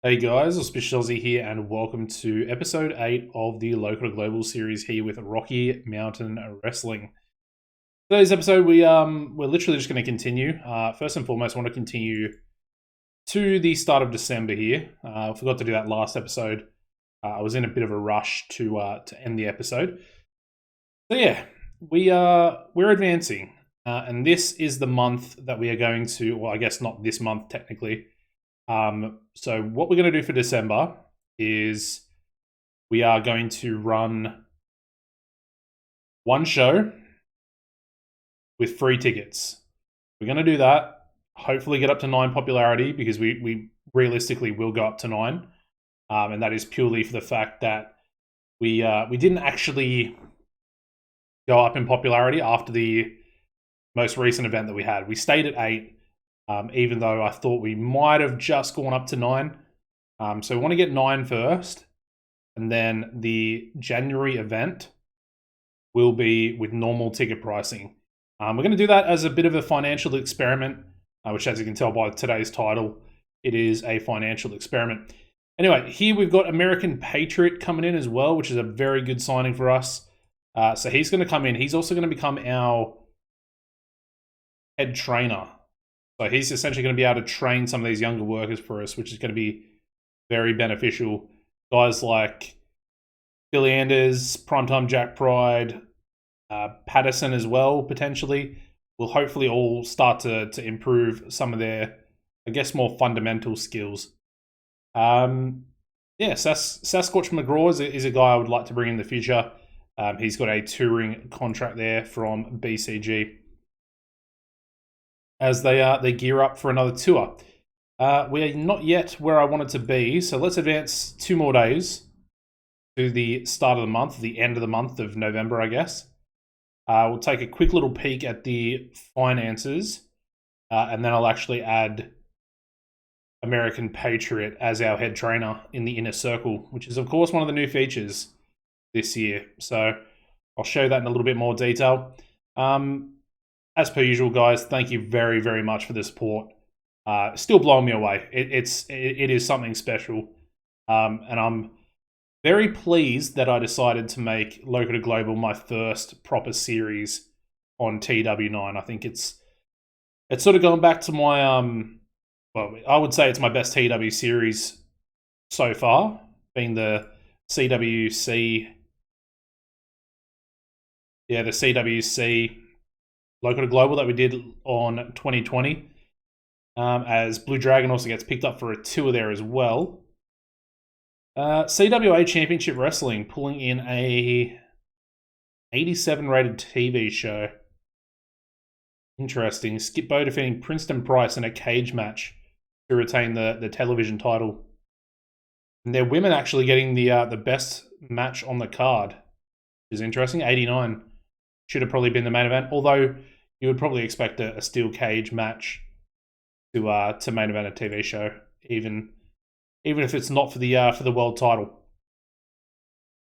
Hey guys, Auspicious'Aussie here, and welcome to episode 8 of the Local to Global series here with Rocky Mountain Wrestling. Today's episode, we're literally just going to continue. First and foremost, I want to continue to the start of December here. I forgot to do that last episode. I was in a bit of a rush to end the episode. So yeah, we're advancing, and this is the month that we are going to. Well, I guess not this month technically. So what we're going to do for December is we are going to run one show with free tickets. We're going to do that. Hopefully get up to 9 popularity because we realistically will go up to 9. And that is purely for the fact that we didn't actually go up in popularity after the most recent event that we had. We stayed at 8. Even though I thought we might have just gone up to 9. So we want to get 9 first, and then the January event will be with normal ticket pricing. We're going to do that as a bit of a financial experiment, which, as you can tell by today's title, it is a financial experiment. Anyway, here we've got American Patriot coming in as well, which is a very good signing for us. So he's going to come in. He's also going to become our head trainer. So he's essentially going to be able to train some of these younger workers for us, which is going to be very beneficial. Guys like Billy Anders, Primetime Jack Pride, Patterson as well, potentially, will hopefully all start to improve some of their, I guess, more fundamental skills. Sasquatch McGraw is a guy I would like to bring in the future. He's got a touring contract there from BCG as they gear up for another tour. We are not yet where I wanted to be, so let's advance 2 more days to the start of the month, the end of the month of November, I guess. We'll take a quick little peek at the finances, and then I'll actually add American Patriot as our head trainer in the inner circle, which is, of course, one of the new features this year. So I'll show that in a little bit more detail. As per usual, guys, thank you very, very much for the support. Still blowing me away. It is something special. And I'm very pleased that I decided to make Local to Global my first proper series on TEW9. I think it's sort of going back to my, well, I would say it's my best TEW series so far, being the CWC. Yeah, the CWC Local to Global that we did on 2020, as Blue Dragon also gets picked up for a tour there as well. CWA Championship Wrestling pulling in a 87 rated TV show. Interesting. Skip Bo defeating Princeton Price in a cage match to retain the television title. And their women actually getting the best match on the card, which is interesting. 89. Should have probably been the main event, although you would probably expect a steel cage match to main event a TV show, even if it's not for the world title.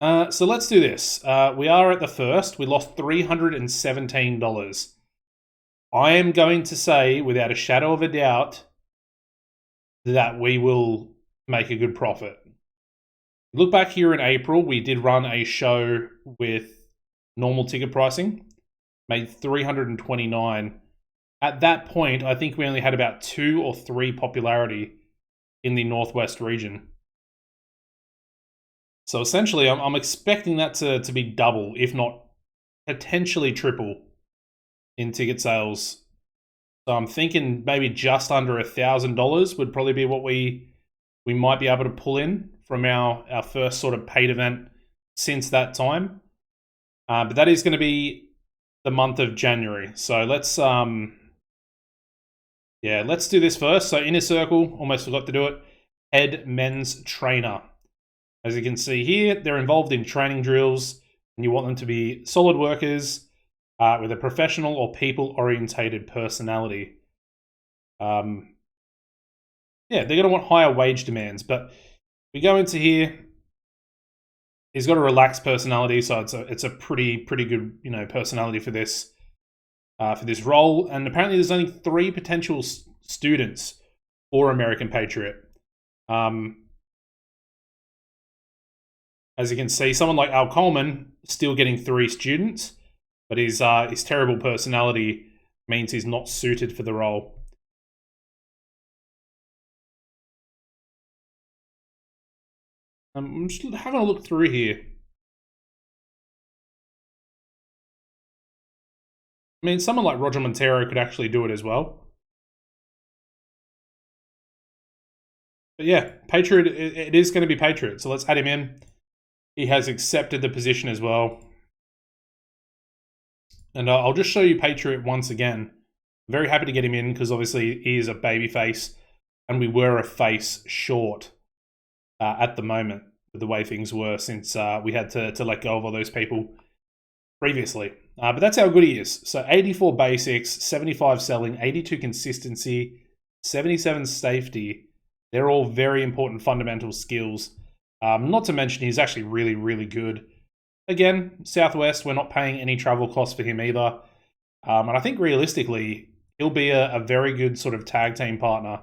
So let's do this. We are at the first. We lost $317. I am going to say, without a shadow of a doubt, that we will make a good profit. Look back here in April, we did run a show with normal ticket pricing, made $329. At that point, I think we only had about 2 or 3 popularity in the Northwest region. So essentially, I'm expecting that to be double, if not potentially triple, in ticket sales. So I'm thinking maybe just under $1,000 would probably be what we might be able to pull in from our first sort of paid event since that time. But that is going to be the month of January. So let's do this first. So inner circle, almost forgot to do it. Head men's trainer. As you can see here, they're involved in training drills, and you want them to be solid workers with a professional or people-orientated personality. They're going to want higher wage demands, but we go into here. He's got a relaxed personality, so it's a pretty good personality for this role. And apparently, there's only 3 potential students for American Patriot. As you can see, someone like Al Coleman still getting 3 students, but his terrible personality means he's not suited for the role. I'm just having a look through here. I mean, someone like Roger Montero could actually do it as well. But yeah, Patriot, it is going to be Patriot. So let's add him in. He has accepted the position as well. And I'll just show you Patriot once again. Very happy to get him in because obviously he is a baby face and we were a face short at the moment with the way things were since we had to let go of all those people previously. But that's how good he is. So 84 basics, 75 selling, 82 consistency, 77 safety. They're all very important fundamental skills. Not to mention he's actually really, really good. Again, Southwest, we're not paying any travel costs for him either. And I think realistically, he'll be a very good sort of tag team partner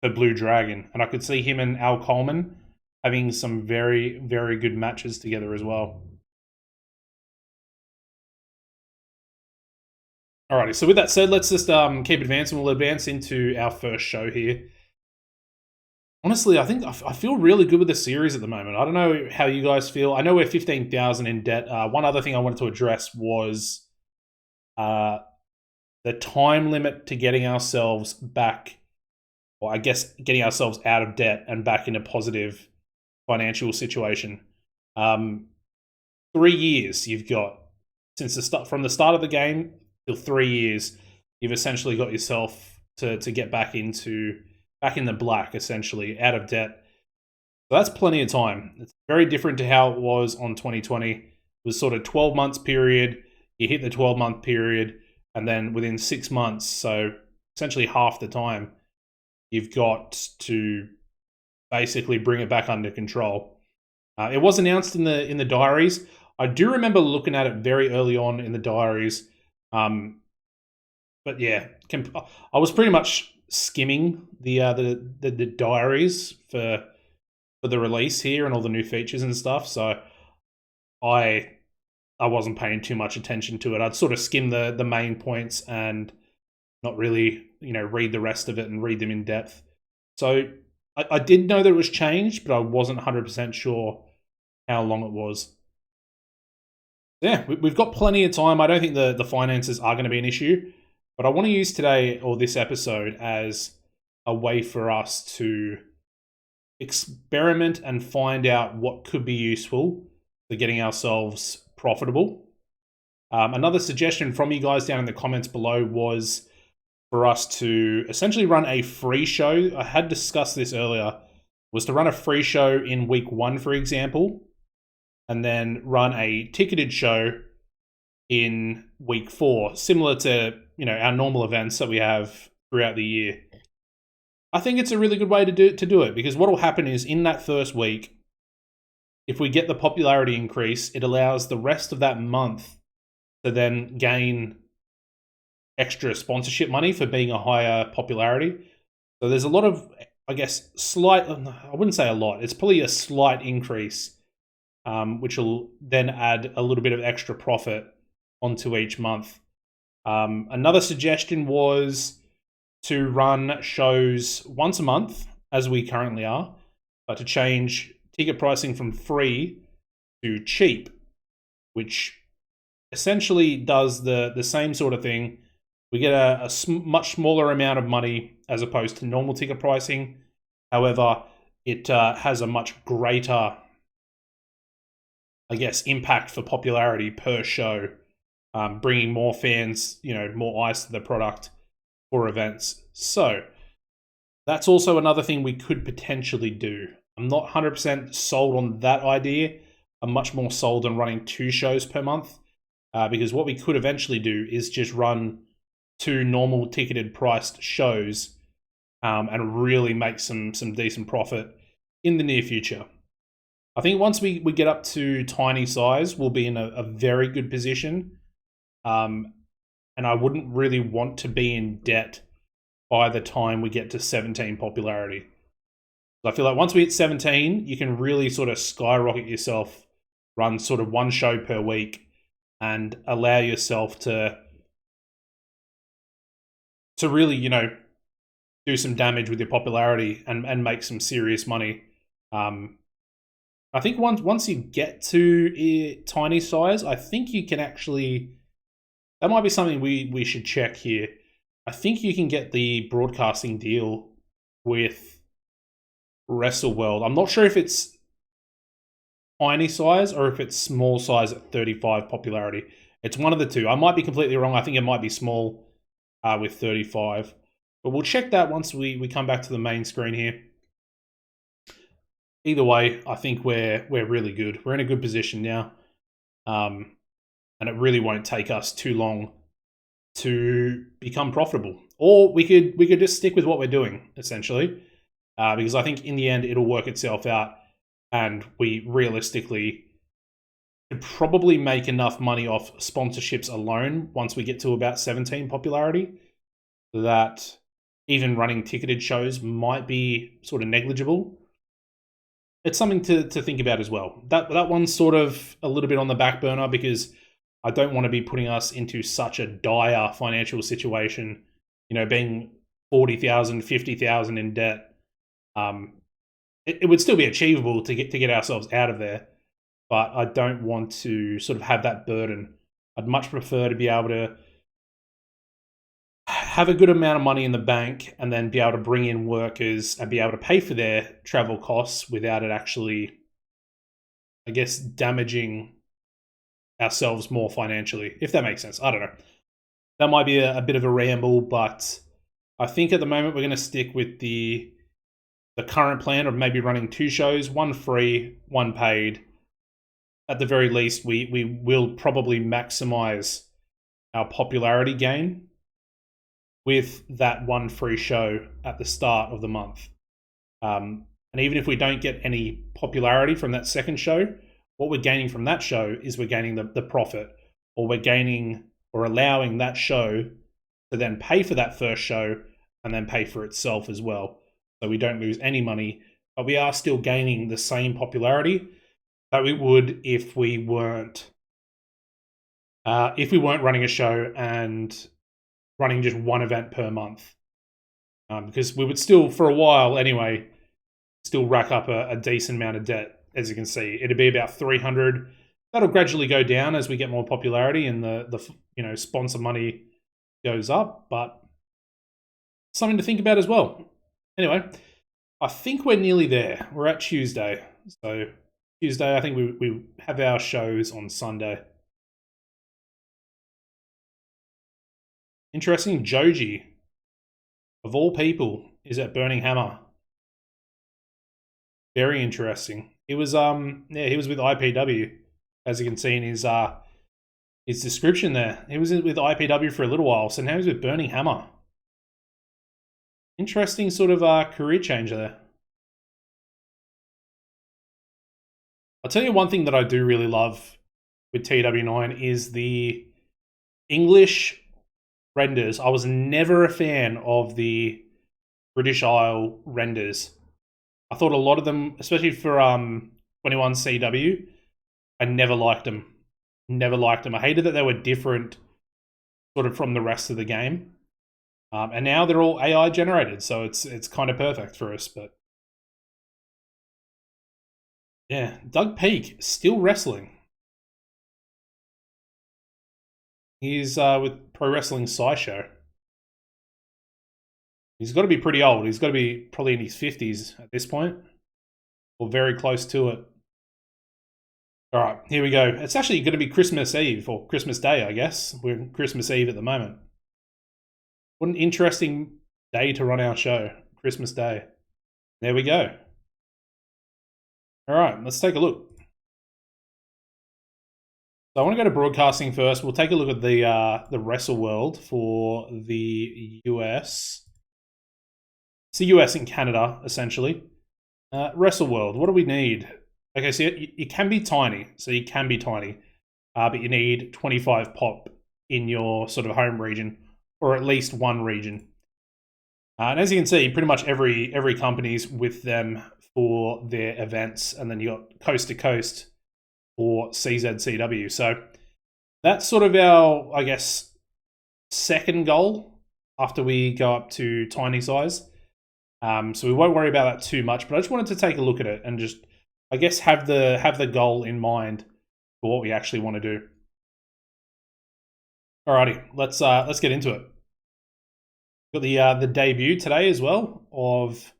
for Blue Dragon. And I could see him and Al Coleman having some very, very good matches together as well. Alrighty, so with that said, let's just keep advancing. We'll advance into our first show here. Honestly, I think I feel really good with the series at the moment. I don't know how you guys feel. I know we're 15,000 in debt. One other thing I wanted to address was the time limit to getting ourselves back, or I guess getting ourselves out of debt and back in a positive financial situation. 3 years you've got since from the start of the game till 3 years. You've essentially got yourself to get back in the black, essentially out of debt. So that's plenty of time. It's very different to how it was on 2020. It was sort of 12 months period. You hit the 12-month period, and then within 6 months, so essentially half the time, you've got to basically bring it back under control. It was announced in the diaries. I do remember looking at it very early on in the diaries. But yeah, I was pretty much skimming the diaries for the release here and all the new features and stuff. So I wasn't paying too much attention to it. I'd sort of skim the main points and not really, read the rest of it and read them in depth. So I did know that it was changed, but I wasn't 100% sure how long it was. Yeah, we've got plenty of time. I don't think the finances are going to be an issue, but I want to use today or this episode as a way for us to experiment and find out what could be useful for getting ourselves profitable. Another suggestion from you guys down in the comments below was for us to essentially run a free show. I had discussed this earlier, was to run a free show in week 1, for example, and then run a ticketed show in week 4, similar to our normal events that we have throughout the year. I think it's a really good way to do it, because what will happen is in that first week, if we get the popularity increase, it allows the rest of that month to then gain extra sponsorship money for being a higher popularity. So there's a lot of, I guess, I wouldn't say a lot, it's probably a slight increase, which will then add a little bit of extra profit onto each month. Another suggestion was to run shows once a month, as we currently are, but to change ticket pricing from free to cheap, which essentially does the same sort of thing. We get a much smaller amount of money as opposed to normal ticket pricing. However, it has a much greater, I guess, impact for popularity per show, bringing more fans, more eyes to the product for events. So that's also another thing we could potentially do. I'm not 100% sold on that idea. I'm much more sold on running 2 shows per month, because what we could eventually do is just run 2 normal ticketed priced shows and really make some decent profit in the near future. I think once we get up to tiny size, we'll be in a very good position. And I wouldn't really want to be in debt by the time we get to 17 popularity. I feel like once we hit 17, you can really sort of skyrocket yourself, run sort of one show per week, and allow yourself to really, do some damage with your popularity and make some serious money. I think once you get to tiny size, I think you can actually. That might be something we should check here. I think you can get the broadcasting deal with WrestleWorld. I'm not sure if it's tiny size or if it's small size at 35 popularity. It's one of the two. I might be completely wrong. I think it might be small with 35. But we'll check that once we come back to the main screen here. Either way, I think we're really good. We're in a good position now. And it really won't take us too long to become profitable. Or we could just stick with what we're doing, essentially. Because I think in the end, it'll work itself out. And we realistically could probably make enough money off sponsorships alone once we get to about 17 popularity that even running ticketed shows might be sort of negligible. It's something to think about as well. That one's sort of a little bit on the back burner because I don't want to be putting us into such a dire financial situation, being 40,000, 50,000 in debt. It would still be achievable to get ourselves out of there, but I don't want to sort of have that burden. I'd much prefer to be able to have a good amount of money in the bank and then be able to bring in workers and be able to pay for their travel costs without it actually, I guess, damaging ourselves more financially, if that makes sense. I don't know. That might be a bit of a ramble, but I think at the moment we're going to stick with the current plan of maybe running 2 shows, one free, one paid. At the very least, we will probably maximize our popularity gain with that one free show at the start of the month. And even if we don't get any popularity from that second show, what we're gaining from that show is we're gaining the profit, or we're gaining or allowing that show to then pay for that first show and then pay for itself as well. So we don't lose any money, but we are still gaining the same popularity that we would if we weren't running a show and running just one event per month. Because we would still, for a while anyway, still rack up a decent amount of debt. As you can see, it'd be about 300. That'll gradually go down as we get more popularity and the sponsor money goes up, but something to think about as well. Anyway, I think we're nearly there. We're at Tuesday. So Tuesday, I think we have our shows on Sunday. Interesting, Joji, of all people, is at Burning Hammer. Very interesting. He was he was with IPW, as you can see in his description there. He was with IPW for a little while, so now he's with Burning Hammer. Interesting sort of career change there. I'll tell you one thing that I do really love with TEW9 is the English renders. I was never a fan of the British Isle renders. I thought a lot of them, especially for 21CW, I never liked them. Never liked them. I hated that they were different sort of from the rest of the game. And now they're all AI generated, so it's kind of perfect for us. But yeah, Doug Peak, still wrestling. He's with Pro Wrestling SciShow. He's got to be pretty old. He's got to be probably in his 50s at this point, or very close to it. All right, here we go. It's actually going to be Christmas Eve, or Christmas Day, I guess. We're Christmas Eve at the moment. What an interesting day to run our show, Christmas Day. There we go. All right, let's take a look. So I want to go to broadcasting first. We'll take a look at the Wrestle World for the US. It's the US and Canada, essentially. Wrestle World, what do we need? Okay, so you can be tiny. So you can be tiny. But you need 25 pop in your sort of home region, or at least one region. And as you can see, pretty much every company's with them for their events, and then you got coast to coast for CZCW. So that's sort of our, I guess, second goal after we go up to tiny size. So we won't worry about that too much, but I just wanted to take a look at it and just, I guess, have the goal in mind for what we actually want to do. Alrighty, let's get into it. Got the debut today as well of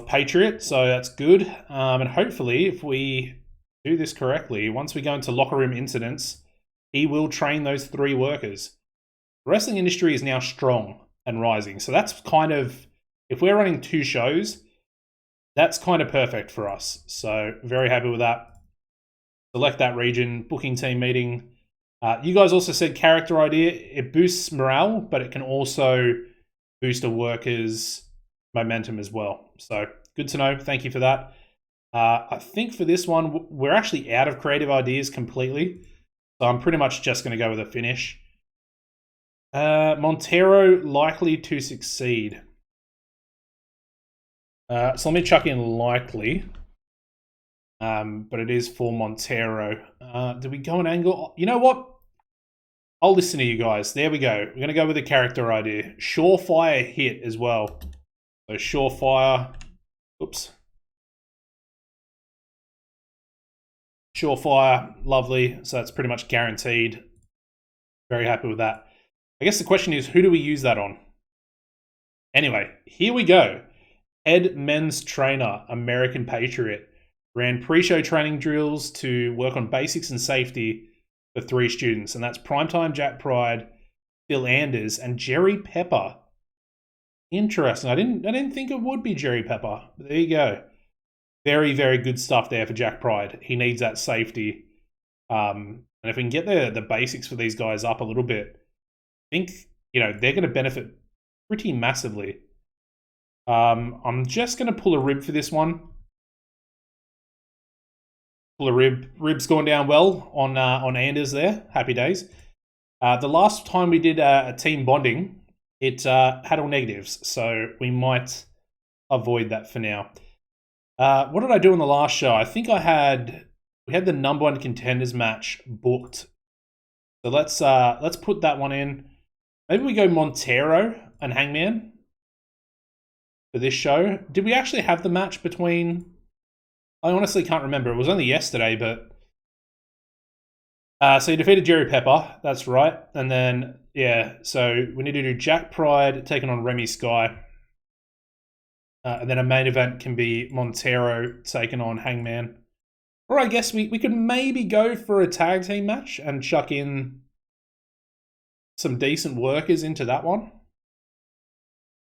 Patriot, so that's good. And hopefully, if we do this correctly, once we go into locker room incidents, he will train those 3 workers. The wrestling industry is now strong and rising, so that's kind of, if we're running 2 shows, that's kind of perfect for us. So very happy with that. Select that region, booking team meeting. You guys also said character idea. It boosts morale, but it can also boost a worker's momentum as well. So good to know. Thank you for that. I think for this one, we're actually out of creative ideas completely. So I'm pretty much just going to go with a finish. Montero likely to succeed. So let me chuck in likely. But it is for Montero. Do we go an angle? You know what? I'll listen to you guys. There we go. We're going to go with a character idea. Surefire hit as well. So surefire. Oops. Surefire. Lovely. So that's pretty much guaranteed. Very happy with that. I guess the question is, who do we use that on? Anyway, here we go. Head men's trainer, American Patriot. Ran pre-show training drills to work on basics and safety for 3 students, and that's Primetime Jack Pride, Phil Anders, and Jerry Pepper. Interesting. I didn't think it would be Jerry Pepper. But there you go. Very, very good stuff there for Jack Pride. He needs that safety. And if we can get the basics for these guys up a little bit, I think, they're going to benefit pretty massively. I'm just going to pull a rib for this one. Ribs going down well on Anders there. Happy days. The last time we did a team bonding, it had all negatives, so we might avoid that for now. What did I do in the last show? I think we had the number 1 contenders match booked. So let's put that one in. Maybe we go Montero and Hangman for this show. Did we actually have the match between? I honestly can't remember. It was only yesterday, but... so you defeated Jerry Pepper. That's right. And then, yeah, so we need to do Jack Pride taking on Remy Sky. And then a main event can be Montero taking on Hangman. Or I guess we could maybe go for a tag team match and chuck in some decent workers into that one.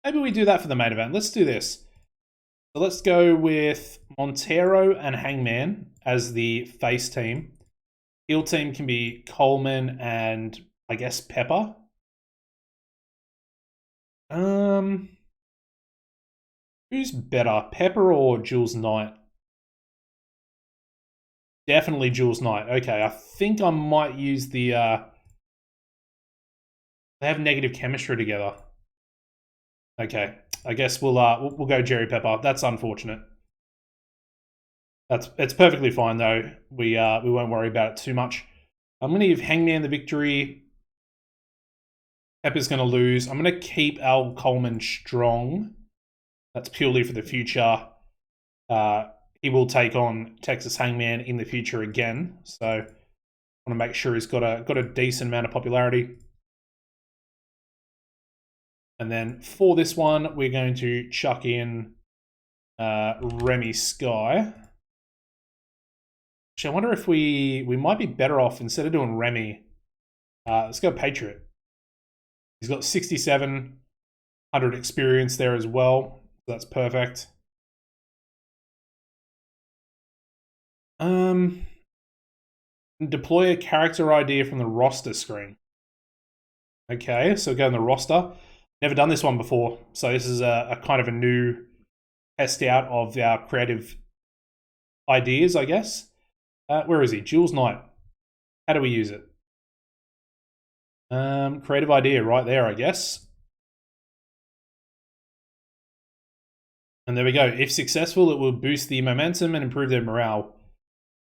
Maybe we do that for the main event. Let's do this. So let's go with Montero and Hangman as the face team. Heel team can be Coleman and, I guess, Pepper. Who's better, Pepper or Jules Knight? Definitely Jules Knight. Okay, I think I might use the... they have negative chemistry together. Okay, I guess we'll go Jerry Pepper. That's unfortunate. It's perfectly fine though. We won't worry about it too much. I'm going to give Hangman the victory. Pepper's going to lose. I'm going to keep Al Coleman strong. That's purely for the future. He will take on Texas Hangman in the future again. So I want to make sure he's got a decent amount of popularity. And then for this one, we're going to chuck in Remy Sky. Actually, I wonder if we might be better off, instead of doing Remy, let's go Patriot. He's got 6,700 experience there as well. So that's perfect. Deploy a character idea from the roster screen. Okay, so go in the roster. Never done this one before, so this is a kind of a new test out of our creative ideas, I guess. Where is he? Jules Knight. How do we use it? Creative idea right there, I guess. And there we go. If successful, it will boost the momentum and improve their morale.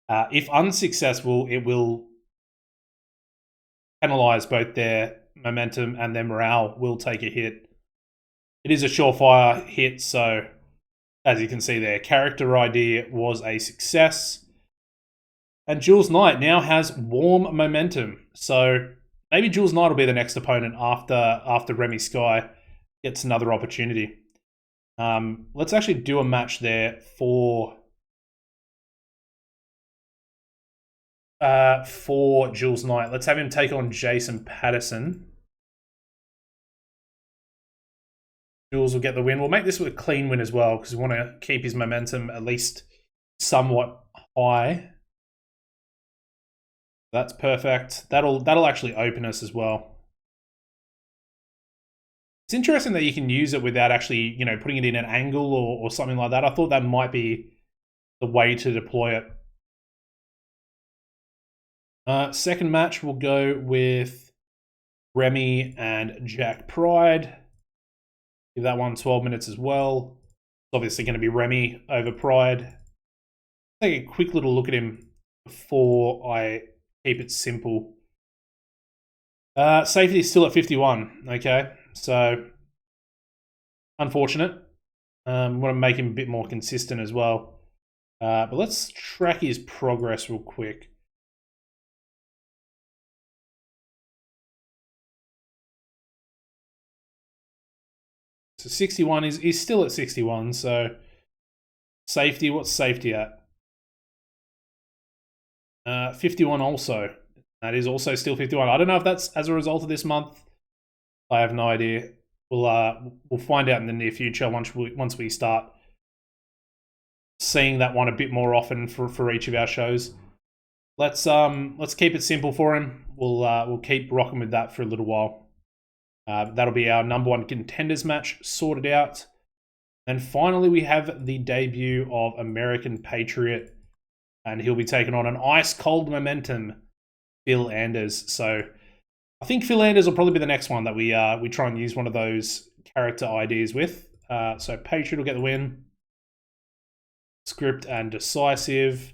If unsuccessful, it will penalize both their momentum and their morale will take a hit. It is a surefire hit, so as you can see there, character idea was a success. And Jules Knight now has warm momentum. So maybe Jules Knight will be the next opponent after Remy Sky gets another opportunity. Let's actually do a match there for Jules Knight. Let's have him take on Jason Patterson. Jules will get the win. We'll make this a clean win as well because we want to keep his momentum at least somewhat high. That's perfect. That'll actually open us as well. It's interesting that you can use it without actually, putting it in an angle or something like that. I thought that might be the way to deploy it. Second match, we'll go with Remy and Jack Pride. Give that one 12 minutes as well. It's obviously going to be Remy over Pride. Take a quick little look at him before I keep it simple. Safety is still at 51. Okay, so unfortunate. Want to make him a bit more consistent as well. But let's track his progress real quick. So 61 is still at 61. So safety, what's safety at? 51 also. That is also still 51. I don't know if that's as a result of this month. I have no idea. We'll find out in the near future once we start seeing that one a bit more often for each of our shows. Let's keep it simple for him. We'll keep rocking with that for a little while. That'll be our number one contenders match sorted out. And finally, we have the debut of American Patriot, and he'll be taking on an ice cold momentum, Phil Anders. So I think Phil Anders will probably be the next one that we try and use one of those character ideas with. So Patriot will get the win. Script and decisive.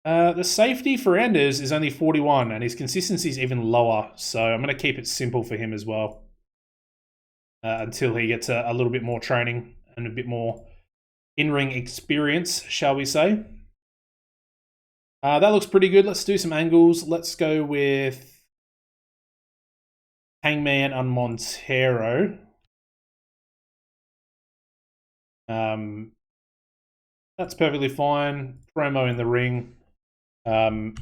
The safety for Anders is only 41, and his consistency is even lower. So I'm going to keep it simple for him as well until he gets a little bit more training and a bit more in-ring experience, shall we say. That looks pretty good. Let's do some angles. Let's go with Hangman and Montero. That's perfectly fine. Promo in the ring. Hangman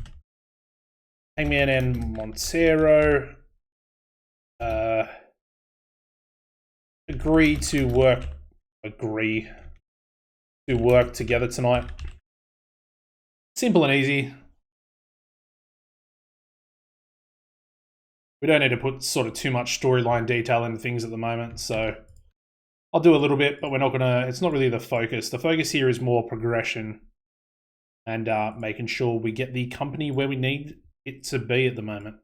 and Montero agree to work together tonight. Simple and easy. We don't need to put sort of too much storyline detail into things at the moment, so I'll do a little bit, but we're not gonna. It's not really the focus. The focus here is more progression and making sure we get the company where we need it to be at the moment.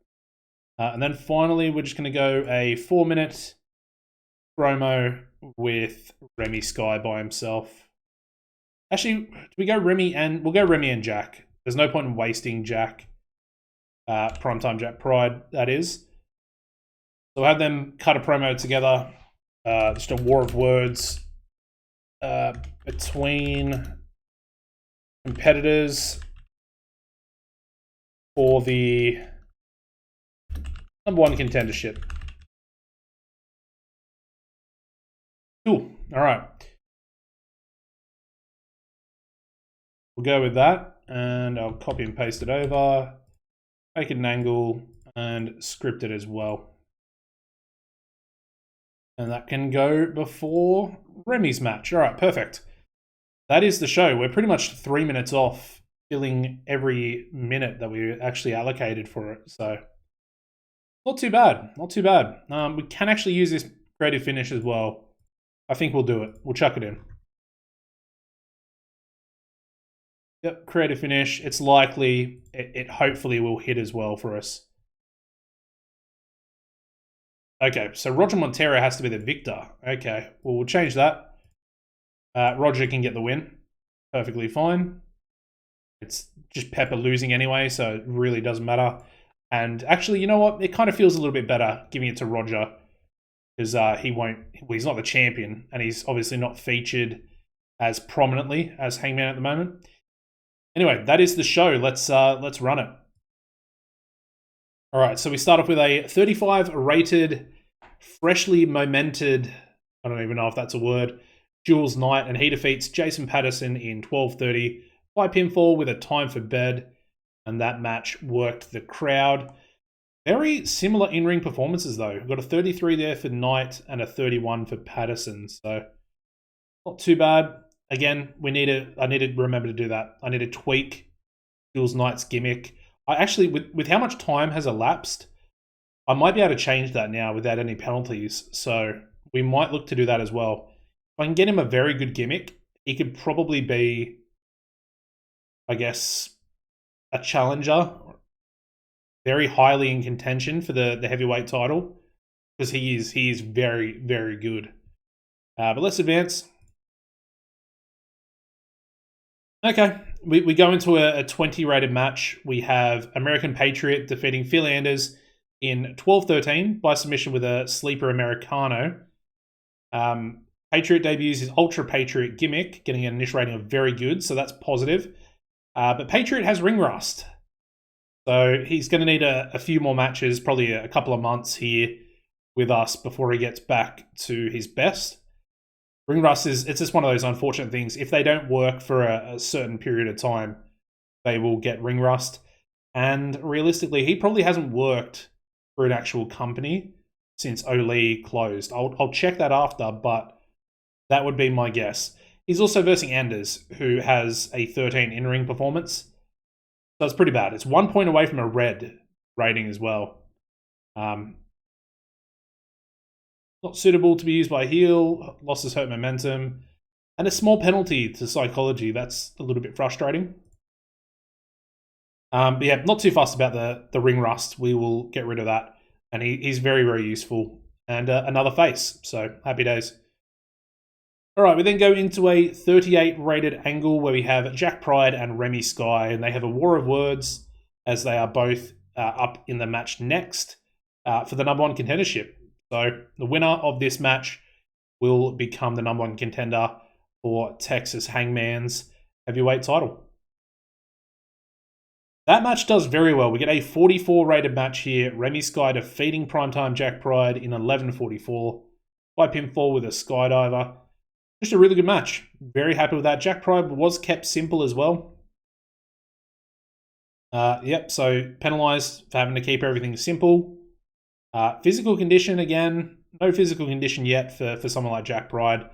And then finally, we're just going to go a 4-minute promo with Remy Sky by himself. Actually, do we go Remy and we'll go Remy and Jack. There's no point in wasting Jack. Primetime Jack Pride, that is. So we'll have them cut a promo together. Just a war of words between competitors for the number one contendership. Cool. All right. We'll go with that, and I'll copy and paste it over, make it an angle, and script it as well. And that can go before Remy's match. All right, perfect. That is the show. We're pretty much 3 minutes off, filling every minute that we actually allocated for it. So not too bad. Not too bad. We can actually use this creative finish as well. I think we'll do it. We'll chuck it in. Yep, creative finish. It's likely, it hopefully will hit as well for us. Okay, so Roger Montero has to be the victor. Okay, well, we'll change that. Roger can get the win. Perfectly fine. It's just Pepper losing anyway, so it really doesn't matter. And actually, you know what? It kind of feels a little bit better giving it to Roger because he won't. Well, he's not the champion, and he's obviously not featured as prominently as Hangman at the moment. Anyway, that is the show. Let's run it. All right, so we start off with a 35 rated, freshly momented. I don't even know if that's a word. Jules Knight, and he defeats Jason Patterson in 12:30 by pinfall with a time for bed, and that match worked the crowd. Very similar in-ring performances, though. We've got a 33 there for Knight and a 31 for Patterson, so not too bad. Again, I need to remember to do that. I need to tweak Jules Knight's gimmick. I actually, with how much time has elapsed, I might be able to change that now without any penalties. So we might look to do that as well. If I can get him a very good gimmick, he could probably be, I guess, a challenger, very highly in contention for the heavyweight title, because he is very, very good. But let's advance. Okay, we go into a 20 rated match. We have American Patriot defeating Phil Anders in 12:13 by submission with a sleeper Americano. Patriot debuts his Ultra Patriot gimmick, getting an initial rating of very good, so that's positive. But Patriot has ring rust, so he's going to need a few more matches, probably a couple of months here with us before he gets back to his best. Ring rust it's just one of those unfortunate things. If they don't work for a certain period of time, they will get ring rust. And realistically, he probably hasn't worked for an actual company since Ole closed. I'll check that after, but that would be my guess. He's also versing Anders, who has a 13 in-ring performance. So it's pretty bad. It's 1 point away from a red rating as well. Not suitable to be used by heel, losses hurt momentum, and a small penalty to psychology. That's a little bit frustrating. But yeah, not too fussed about the ring rust. We will get rid of that. And he's very, very useful. And another face, so happy days. All right, we then go into a 38 rated angle where we have Jack Pride and Remy Sky, and they have a war of words as they are both up in the match next for the number one contendership. So the winner of this match will become the number one contender for Texas Hangman's heavyweight title. That match does very well. We get a 44 rated match here. Remy Sky defeating Primetime Jack Pride in 11:44 by pinfall with a skydiver. Just a really good match. Very happy with that. Jack Pride was kept simple as well. Yep, so penalised for having to keep everything simple. Physical condition, again, no physical condition yet for someone like Jack Pride,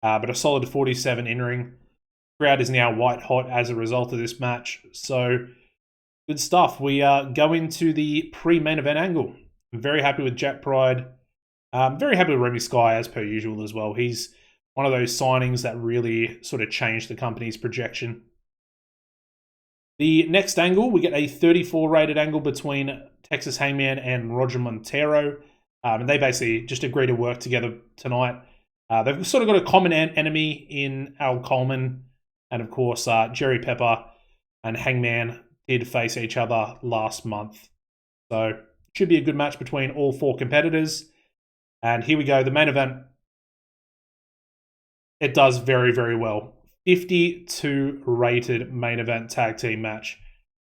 but a solid 47 in-ring. Crowd is now white hot as a result of this match, so good stuff. We go into the pre-main event angle. I'm very happy with Jack Pride. Very happy with Remy Sky as per usual as well. He's one of those signings that really sort of changed the company's projection. The next angle, we get a 34 rated angle between Texas Hangman and Roger Montero. And they basically just agree to work together tonight. They've sort of got a common enemy in Al Coleman. And of course, Jerry Pepper and Hangman did face each other last month. So it should be a good match between all four competitors. And here we go, the main event. It does very, very well. 52 rated main event tag team match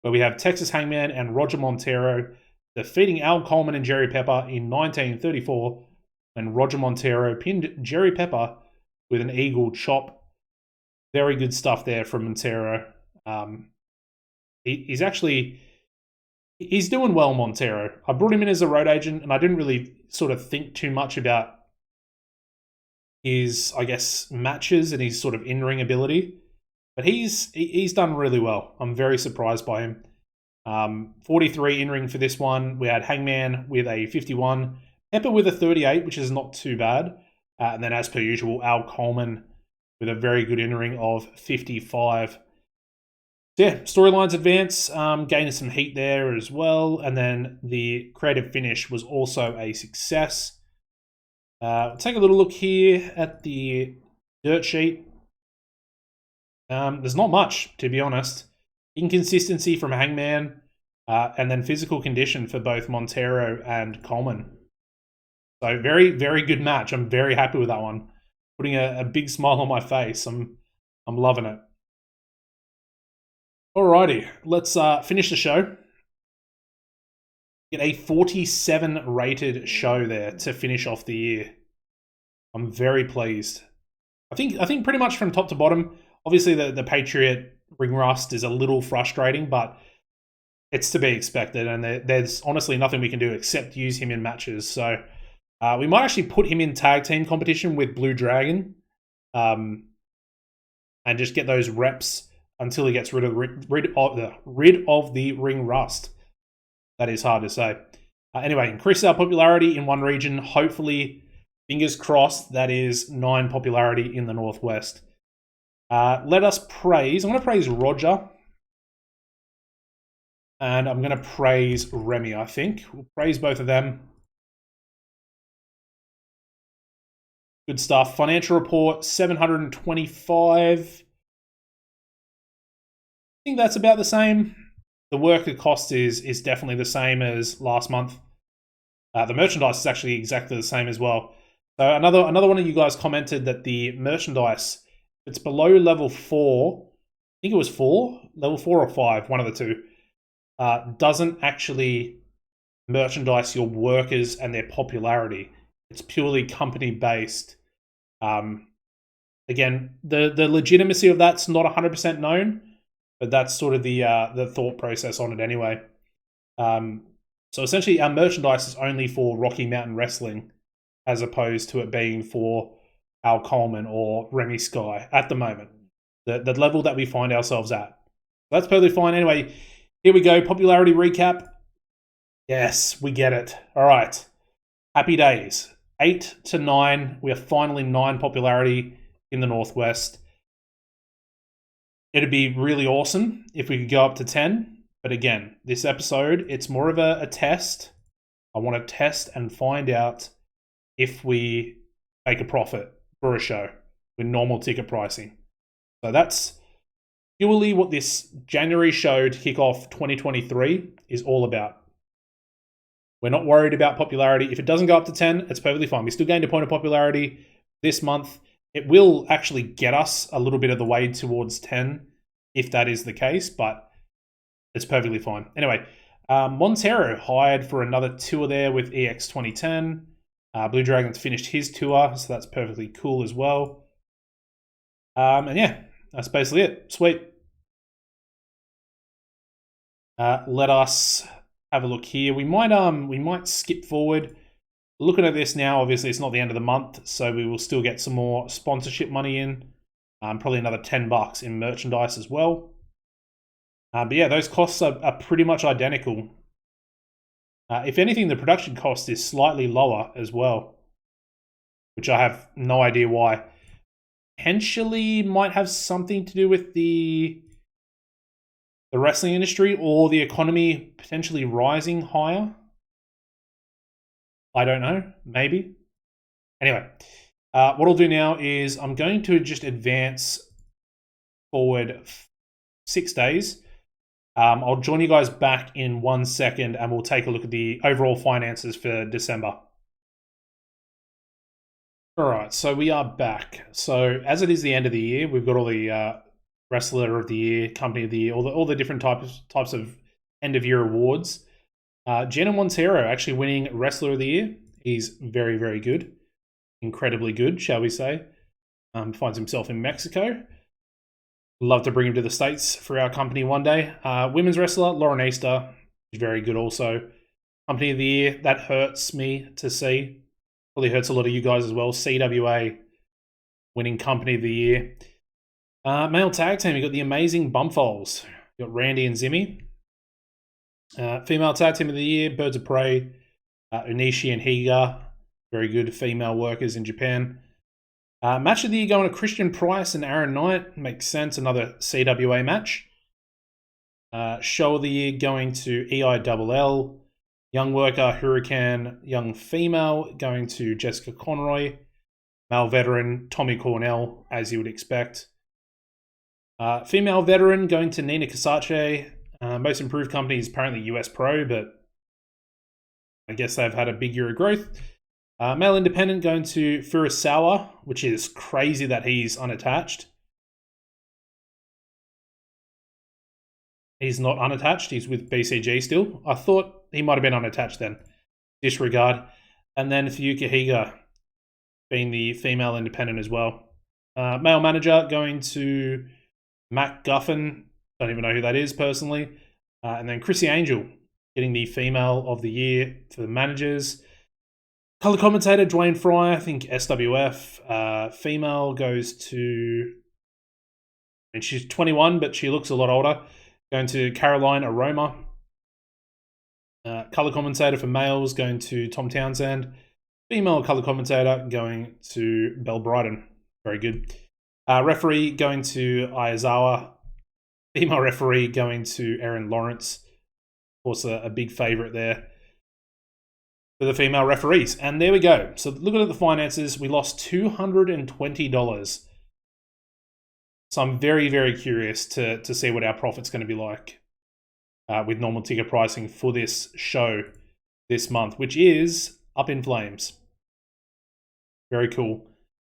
where we have Texas Hangman and Roger Montero defeating Al Coleman and Jerry Pepper in 1934, and Roger Montero pinned Jerry Pepper with an eagle chop. Very good stuff there from Montero. He's doing well, Montero. I brought him in as a road agent, and I didn't really sort of think too much about his, I guess, matches and his sort of in-ring ability. But he's done really well. I'm very surprised by him. 43 in-ring for this one. We had Hangman with a 51. Pepper with a 38, which is not too bad. And then as per usual, Al Coleman with a very good in-ring of 55. So yeah, storylines advance, gaining some heat there as well. And then the creative finish was also a success. Take a little look here at the dirt sheet. There's not much, to be honest. Inconsistency from Hangman, and then physical condition for both Montero and Coleman. So very, very good match. I'm very happy with that one. Putting a big smile on my face. I'm loving it. Alrighty, let's finish the show. Get a 47 rated show there to finish off the year. I'm very pleased. I think pretty much from top to bottom. Obviously, the Patriot ring rust is a little frustrating, but it's to be expected, and there's honestly nothing we can do except use him in matches. So we might actually put him in tag team competition with Blue Dragon, and just get those reps until he gets rid of the ring rust. That is hard to say. Anyway, increase our popularity in one region. Hopefully, fingers crossed, that is 9 popularity in the Northwest. Let us praise. I'm going to praise Roger. And I'm going to praise Remy, I think. We'll praise both of them. Good stuff. Financial report, 725. I think that's about the same. The worker cost is definitely the same as last month. The merchandise is actually exactly the same as well. So another one of you guys commented that the merchandise, it's below level 4. I think it was 4, level 4 or 5, one of the two. Doesn't actually merchandise your workers and their popularity. It's purely company based. Again, the legitimacy of that's not 100% known, but that's sort of the thought process on it anyway. So essentially, our merchandise is only for Rocky Mountain Wrestling, as opposed to it being for Al Coleman or Remy Sky at the moment. The level that we find ourselves at. That's perfectly fine. Anyway, here we go. Popularity recap. Yes, we get it. All right. Happy days. 8 to 9. We are finally 9 popularity in the Northwest. It'd be really awesome if we could go up to 10. But again, this episode, it's more of a test. I want to test and find out if we make a profit for a show with normal ticket pricing. So that's purely what this January show to kick off 2023 is all about. We're not worried about popularity. If it doesn't go up to 10, it's perfectly fine. We still gained a point of popularity this month. It will actually get us a little bit of the way towards 10 if that is the case, but it's perfectly fine. Anyway, Montero hired for another tour there with EX 2010. Blue Dragon's finished his tour, so that's perfectly cool as well. And yeah, that's basically it. Sweet. Let us have a look here. We might skip forward. Looking at this now, obviously it's not the end of the month, so we will still get some more sponsorship money in. Probably another $10 in merchandise as well. But yeah, those costs are pretty much identical. If anything, the production cost is slightly lower as well, which I have no idea why. Potentially might have something to do with the wrestling industry or the economy potentially rising higher. I don't know, maybe. Anyway, what I'll do now is I'm going to just advance forward 6 days. I'll join you guys back in 1 second and we'll take a look at the overall finances for December. All right, so we are back. So as it is the end of the year, we've got all the Wrestler of the Year, Company of the Year, all the different types of end of year awards. Jenna Montero actually winning Wrestler of the Year. He's very, very good. Incredibly good, shall we say. Finds himself in Mexico. Love to bring him to the States for our company one day. Women's wrestler, Lauren Easter, is very good also. Company of the Year, that hurts me to see. Probably hurts a lot of you guys as well. CWA winning Company of the Year. Male tag team, you got the amazing Bumfoals. You got Randy and Zimmy. Female tag team of the year, Birds of Prey, Onishi and Higa. Very good female workers in Japan. Match of the year going to Christian Price and Aaron Knight. Makes sense, another CWA match. Show of the Year going to EILL. Young Worker Hurricane Young Female going to Jessica Conroy. Male Veteran Tommy Cornell, as you would expect. Female Veteran going to Nina Kasache. Most Improved Company is apparently US Pro, but I guess they've had a big year of growth. Male Independent going to Furusawa, which is crazy that he's unattached. He's not unattached. He's with BCG still. I thought he might have been unattached then. Disregard. And then Fuyuka Higa being the female independent as well. Male Manager going to Matt Guffin. Don't even know who that is personally. And then Chrissy Angel getting the Female of the Year for the managers. Color Commentator Dwayne Fry, I think SWF. Female goes to... I mean, she's 21, but she looks a lot older. Going to Caroline Aroma. Color Commentator for males going to Tom Townsend. Female Color Commentator going to Belle Bryden. Very good. Referee going to Ayazawa. Female referee going to Erin Lawrence. Of course, a big favourite there for the female referees. And there we go. So looking at the finances, we lost $220. So I'm very, very curious to see what our profit's going to be like with normal ticket pricing for this show this month, which is up in flames. Very cool.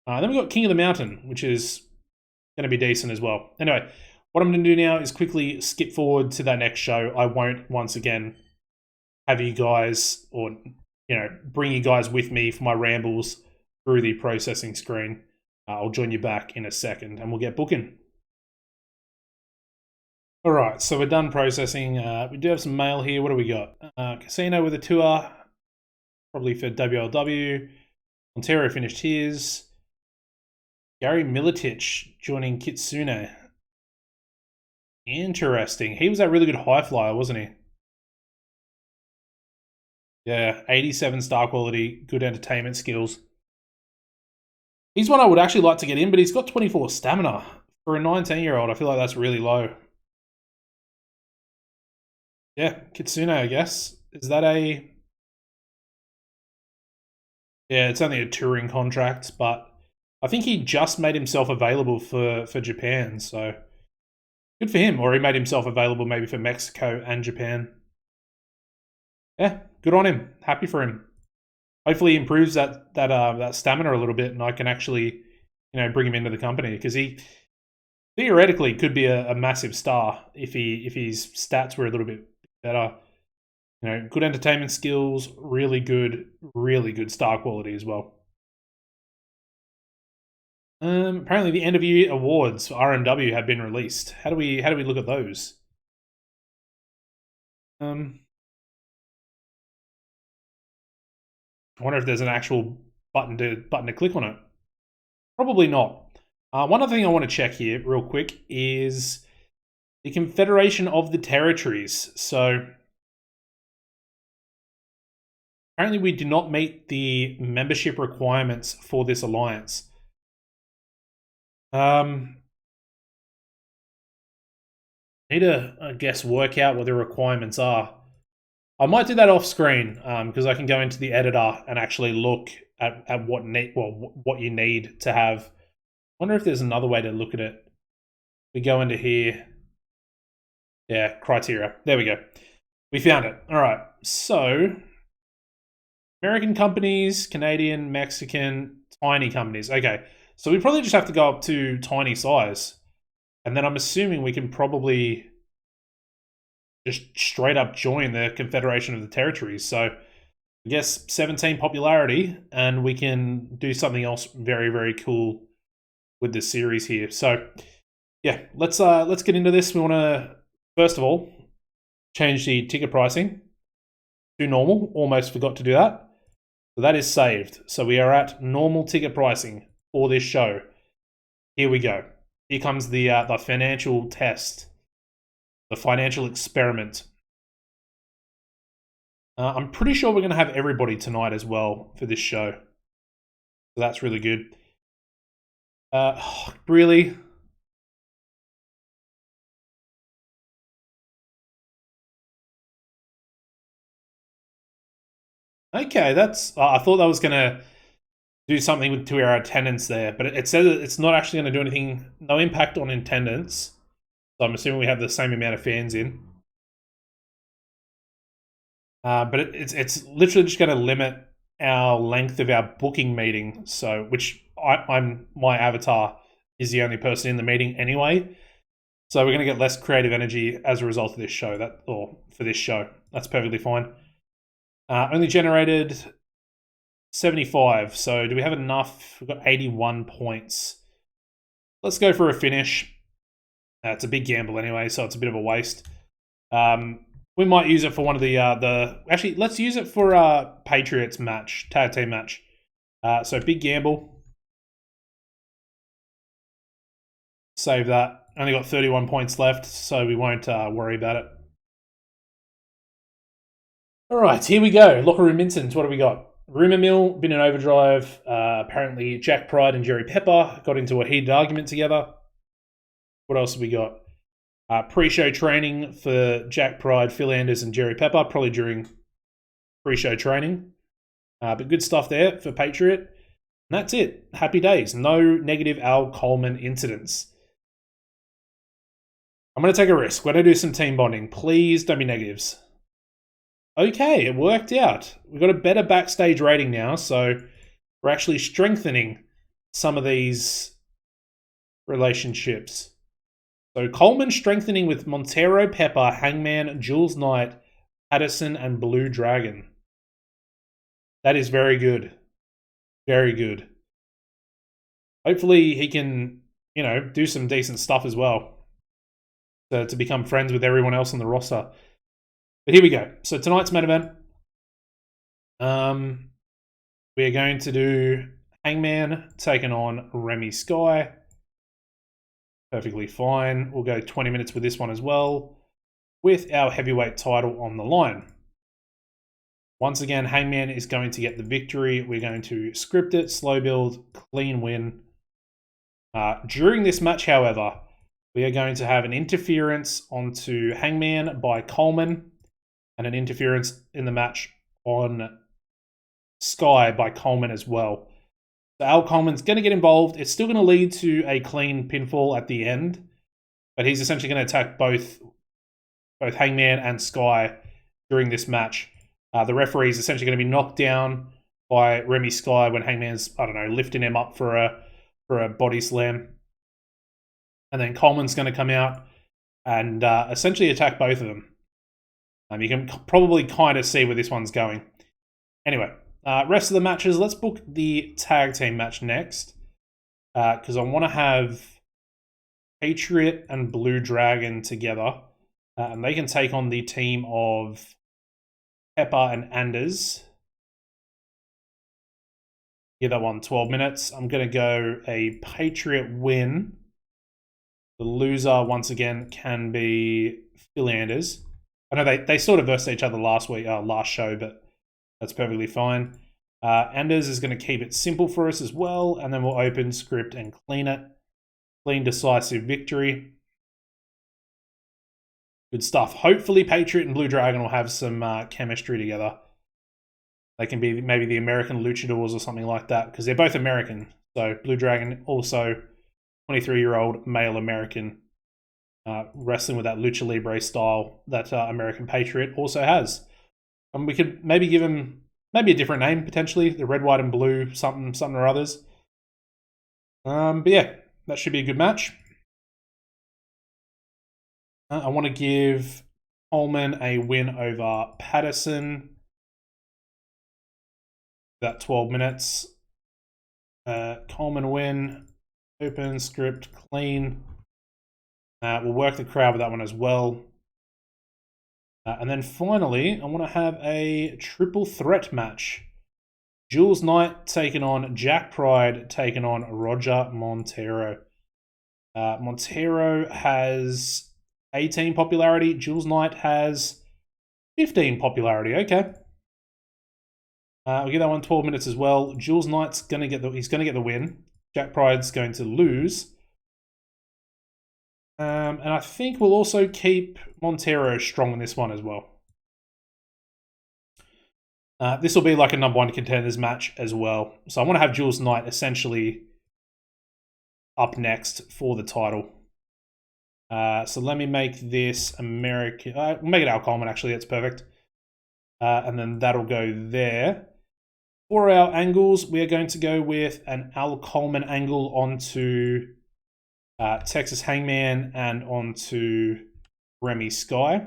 Then we've got King of the Mountain, which is going to be decent as well. Anyway, what I'm going to do now is quickly skip forward to that next show. I won't, once again, have you guys or, bring you guys with me for my rambles through the processing screen. I'll join you back in a second and we'll get booking. All right, so we're done processing. We do have some mail here. What do we got? Casino with a tour, probably for WLW. Ontario finished his. Gary Militich joining Kitsune. Interesting. He was that really good high flyer, wasn't he? Yeah, 87 star quality, good entertainment skills. He's one I would actually like to get in, but he's got 24 stamina. For a 19-year-old, I feel like that's really low. Yeah, Kitsune, I guess. Is that a... Yeah, it's only a touring contract, but I think he just made himself available for Japan, so good for him. Or he made himself available maybe for Mexico and Japan. Yeah, good on him. Happy for him. Hopefully he improves that stamina a little bit, and I can actually, bring him into the company, because he theoretically could be a massive star if his stats were a little bit better. Good entertainment skills, really good star quality as well. Apparently the end of year awards for RMW have been released. How do we look at those? I wonder if there's an actual button to click on it. Probably not. One other thing I want to check here real quick is the Confederation of the Territories. So apparently we do not meet the membership requirements for this alliance. Need to, I guess, work out what the requirements are. I might do that off screen because I can go into the editor and actually look at what you need to have. I wonder if there's another way to look at it. We go into here. Yeah, criteria. There we go. We found it. All right. So, American companies, Canadian, Mexican, tiny companies. Okay. So we probably just have to go up to tiny size. And then I'm assuming we can probably just straight up join the Confederation of the Territories. So I guess 17 popularity, and we can do something else very, very cool with this series here. So yeah, let's get into this. We want to, first of all, change the ticket pricing to normal. Almost forgot to do that. So that is saved. So we are at normal ticket pricing for this show. Here we go. Here comes the financial test, the financial experiment. I'm pretty sure we're going to have everybody tonight as well for this show. So that's really good. Really? Okay, that's. I thought that was going to do something to our attendance there, but it says it's not actually going to do anything. No impact on attendance. So I'm assuming we have the same amount of fans in. But it's literally just going to limit our length of our booking meeting. So, which I'm my avatar is the only person in the meeting anyway. So we're going to get less creative energy as a result of this show. For this show, that's perfectly fine. Only generated 75. So do we have enough? We've got 81 points. Let's go for a finish. It's a big gamble anyway, so it's a bit of a waste. We might use it for one of the actually, let's use it for Patriots match, tag team match. So big gamble. Save that. Only got 31 points left, so we won't worry about it. All right, here we go. Locker room incidents. What do we got? Rumour mill, been in overdrive. Apparently, Jack Pride and Jerry Pepper got into a heated argument together. What else have we got? Pre-show training for Jack Pride, Phil Anders, and Jerry Pepper, probably during pre-show training. But good stuff there for Patriot. And that's it. Happy days. No negative Al Coleman incidents. I'm going to take a risk. We're going to do some team bonding. Please don't be negatives. Okay, it worked out. We've got a better backstage rating now, so we're actually strengthening some of these relationships. So Coleman strengthening with Montero, Pepper, Hangman, Jules Knight, Addison, and Blue Dragon. That is very good. Very good. Hopefully he can, do some decent stuff as well to become friends with everyone else on the roster. But here we go. So tonight's main event. We are going to do Hangman taking on Remy Sky. Perfectly fine. We'll go 20 minutes with this one as well, with our heavyweight title on the line. Once again, Hangman is going to get the victory. We're going to script it, slow build, clean win. During this match, however, we are going to have an interference onto Hangman by Coleman and an interference in the match on Sky by Coleman as well. So Al Coleman's going to get involved. It's still going to lead to a clean pinfall at the end, but he's essentially going to attack both Hangman and Sky during this match. The referee is essentially going to be knocked down by Remy Sky when Hangman's, lifting him up for a body slam. And then Coleman's going to come out and essentially attack both of them. You can probably kind of see where this one's going. Anyway, rest of the matches, let's book the tag team match next. Because I want to have Patriot and Blue Dragon together. And they can take on the team of Pepper and Anders. Give that one 12 minutes. I'm going to go a Patriot win. The loser, once again, can be Phil Anders. I know they sort of versed each other last show, but that's perfectly fine. Anders is going to keep it simple for us as well, and then we'll open, script, and clean it. Clean, decisive victory. Good stuff. Hopefully Patriot and Blue Dragon will have some chemistry together. They can be maybe the American luchadors or something like that, because they're both American. So Blue Dragon also 23-year-old male American wrestling with that lucha libre style that American Patriot also has. And we could maybe give him a different name potentially, the red, white, and blue something or others. But yeah, that should be a good match. I want to give Coleman a win over Patterson. That 12 minutes. Coleman win. Open, script, clean. We'll work the crowd with that one as well. And then finally, I want to have a triple threat match. Jules Knight taking on Jack Pride, taking on Roger Montero. Montero has 18 popularity. Jules Knight has 15 popularity. Okay. We'll give that one 12 minutes as well. Jules Knight's going to get the win. Jack Pride's going to lose. And I think we'll also keep Montero strong in this one as well. This will be like a number 1 contenders match as well. So I want to have Jules Knight essentially up next for the title. So let me make this American. We'll make it Al Coleman, actually. That's perfect. And then that'll go there. For our angles, we are going to go with an Al Coleman angle onto Texas Hangman and onto Remy Sky.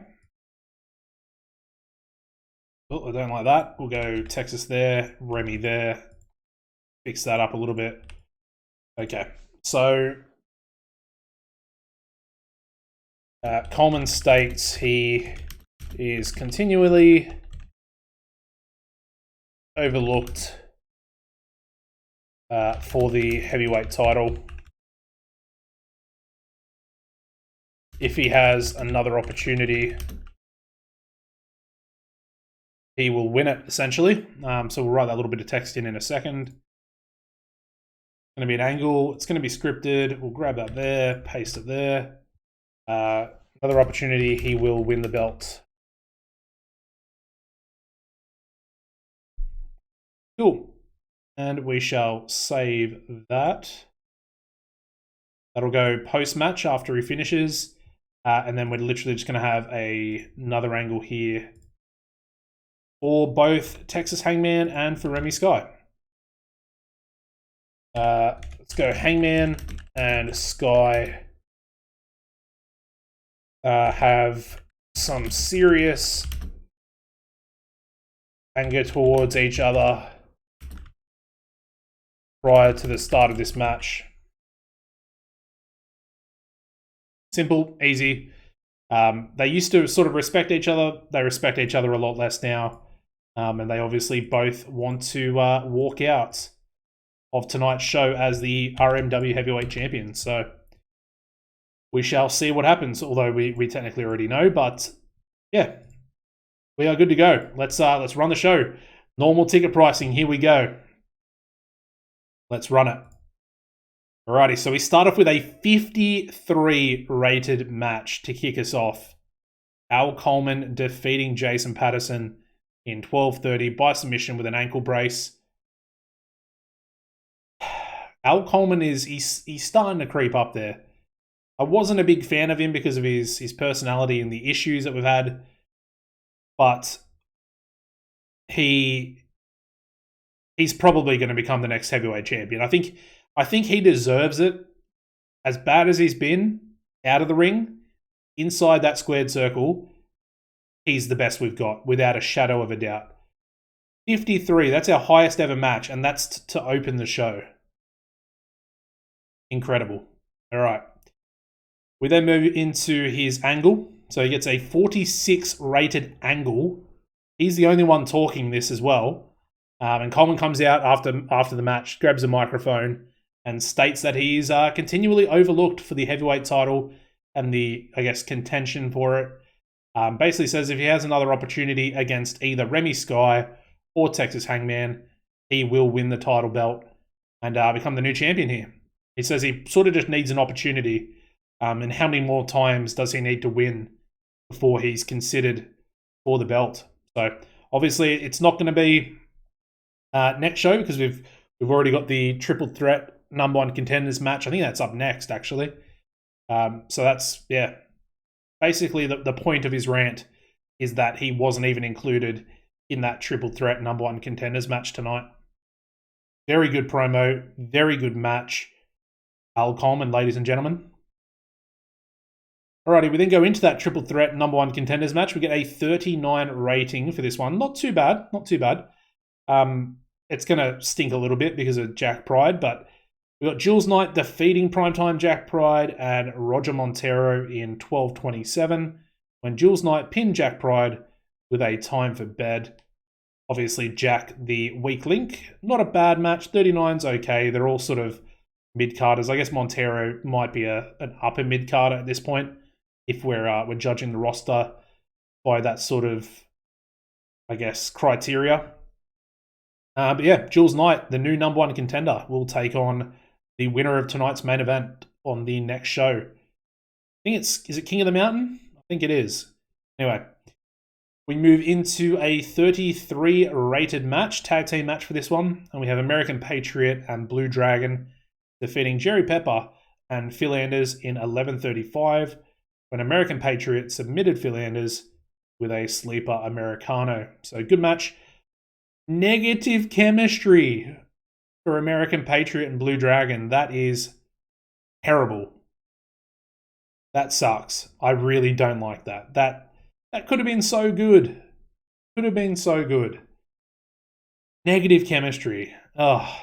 Oh, I don't like that. We'll go Texas there, Remy there. Fix that up a little bit. Okay, so Coleman states he is continually overlooked for the heavyweight title. If he has another opportunity, he will win it, essentially. So we'll write that little bit of text in a second. It's going to be an angle. It's going to be scripted. We'll grab that there, paste it there. Another opportunity, he will win the belt. Cool. And we shall save that. That'll go post-match after he finishes. And then we're literally just going to have another angle here for both Texas Hangman and for Remy Sky. Let's go Hangman and Sky have some serious anger towards each other prior to the start of this match. Simple, easy. They used to sort of respect each other. They respect each other a lot less now. And they obviously both want to walk out of tonight's show as the RMW Heavyweight Champions. So we shall see what happens, although we technically already know. But yeah, we are good to go. Let's run the show. Normal ticket pricing. Here we go. Let's run it. Alrighty, so we start off with a 53 rated match to kick us off. Al Coleman defeating Jason Patterson in 12:30 by submission with an ankle brace. Al Coleman he's starting to creep up there. I wasn't a big fan of him because of his personality and the issues that we've had, but he's probably going to become the next heavyweight champion. I think he deserves it. As bad as he's been out of the ring, inside that squared circle, he's the best we've got, without a shadow of a doubt. 53, that's our highest ever match, and that's to open the show. Incredible. All right. We then move into his angle. So he gets a 46 rated angle. He's the only one talking this as well. And Coleman comes out after the match, grabs a microphone, and states that he is continually overlooked for the heavyweight title and the, I guess, contention for it. Basically says if he has another opportunity against either Remy Sky or Texas Hangman, he will win the title belt and become the new champion here. He says he sort of just needs an opportunity. And how many more times does he need to win before he's considered for the belt? So obviously it's not going to be next show because we've already got the triple threat number 1 contenders match. I think that's up next, actually. So that's, yeah. Basically, the point of his rant is that he wasn't even included in that triple threat number 1 contenders match tonight. Very good promo. Very good match. Al Coleman, ladies and gentlemen. Alrighty, we then go into that triple threat number 1 contenders match. We get a 39 rating for this one. Not too bad. Not too bad. It's going to stink a little bit because of Jack Pride, but we got Jules Knight defeating primetime Jack Pride and Roger Montero in 12:27 when Jules Knight pinned Jack Pride with a time for bed. Obviously, Jack the weak link. Not a bad match. 39's okay. They're all sort of mid-carders. I guess Montero might be an upper mid-carder at this point if we're judging the roster by that sort of, I guess, criteria. But yeah, Jules Knight, the new number 1 contender, will take on the winner of tonight's main event on the next show. I think is it King of the Mountain? I think it is. Anyway, We move into a 33 rated match, tag team match for this one. And we have American Patriot and Blue Dragon defeating Jerry Pepper and Phil Anders in 11:35, when American Patriot submitted Phil Anders with a sleeper Americano. So good match. Negative chemistry for American Patriot and Blue Dragon. That is terrible. That sucks. I really don't like that. That could have been so good. Could have been so good. Negative chemistry. Oh.